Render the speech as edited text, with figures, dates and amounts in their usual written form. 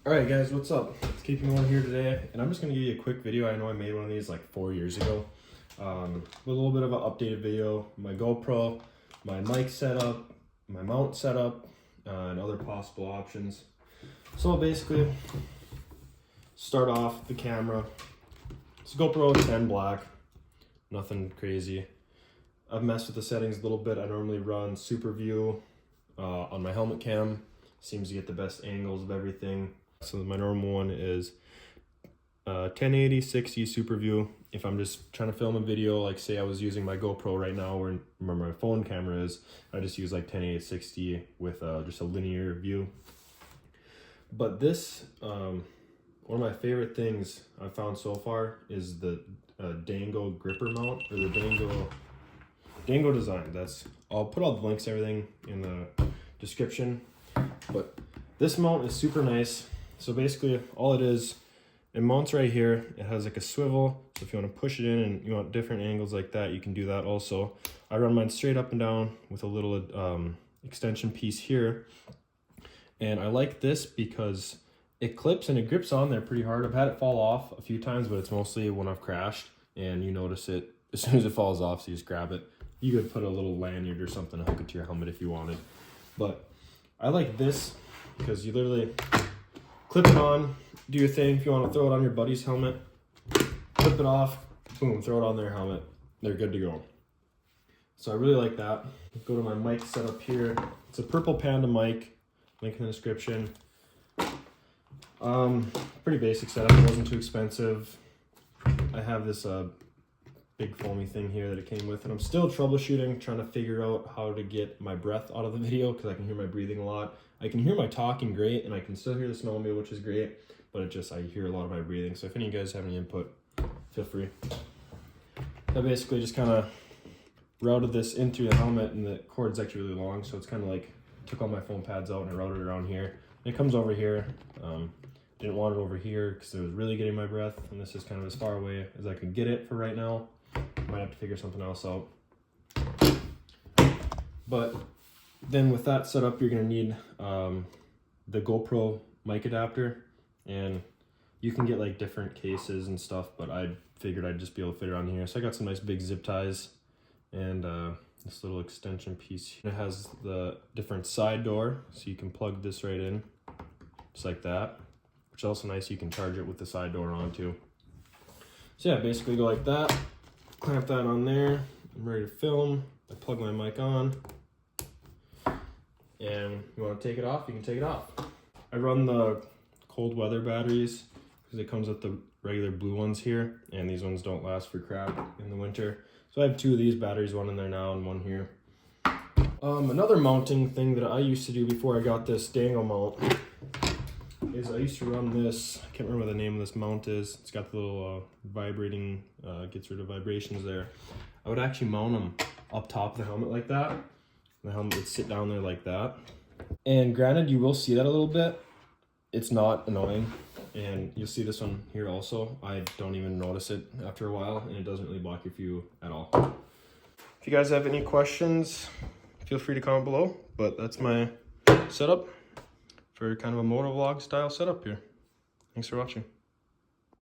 Alright guys, what's up? It's keeping on here today, and I'm just going to give you a quick video. I know I made one of these like 4 years ago. With a little bit of an updated video, my GoPro, my mic setup, my mount setup, and other possible options. So basically, start off the camera. It's GoPro 10 black, nothing crazy. I've messed with the settings a little bit. I normally run super view on my helmet cam. Seems to get the best angles of everything. So my normal one is 1080 60 super view. If I'm just trying to film a video, like say I was using my GoPro right now where my phone camera is, I just use like 1080 60 with just a linear view. But this, one of my favorite things I've found so far is the Dango gripper mount, or the Dango design. I'll put all the links and everything in the description. But this mount is super nice. So basically all it is, it mounts right here. It has like a swivel, so if you want to push it in and you want different angles like that, you can do that also. I run mine straight up and down with a little extension piece here. And I like this because it clips and it grips on there pretty hard. I've had it fall off a few times, but it's mostly when I've crashed and you notice it as soon as it falls off, so you just grab it. You could put a little lanyard or something to hook it to your helmet if you wanted. But I like this because you literally clip it on, do your thing. If you want to throw it on your buddy's helmet, clip it off, boom, throw it on their helmet. They're good to go. So I really like that. Go to my mic setup here. It's a Purple Panda mic, link in the description. Pretty basic setup, it wasn't too expensive. I have this big foamy thing here that it came with, and I'm still troubleshooting, trying to figure out how to get my breath out of the video because I can hear my breathing a lot. I can hear my talking great, and I can still hear the snowmobile, which is great, but I hear a lot of my breathing. So if any of you guys have any input, feel free. I basically just kind of routed this in through the helmet, and the cord's actually really long, so it's kind of like took all my foam pads out and I routed it around here. And it comes over here. Didn't want it over here because it was really getting my breath, and this is kind of as far away as I could get it for right now. Might have to figure something else out. But then with that setup, you're going to need the GoPro mic adapter, and you can get like different cases and stuff, but I figured I'd just be able to fit it on here. So I got some nice big zip ties and this little extension piece. It has the different side door, so you can plug this right in just like that, which is also nice. You can charge it with the side door on too. So yeah, basically go like that. Clamp that on there. I'm ready to film. I plug my mic on. And you want to take it off, you can take it off. I run the cold weather batteries because it comes with the regular blue ones here, and these ones don't last for crap in the winter. So I have 2 of these batteries, one in there now and one here. Another mounting thing that I used to do before I got this Dango mount is I used to run this, I can't remember what the name of this mount is. It's got the little vibrating, gets rid of vibrations there. I would actually mount them up top of the helmet like that. The helmet would sit down there like that. And granted, you will see that a little bit. It's not annoying. And you'll see this one here also. I don't even notice it after a while, and it doesn't really block your view at all. If you guys have any questions, feel free to comment below. But that's my setup for kind of a motovlog style setup here. Thanks for watching.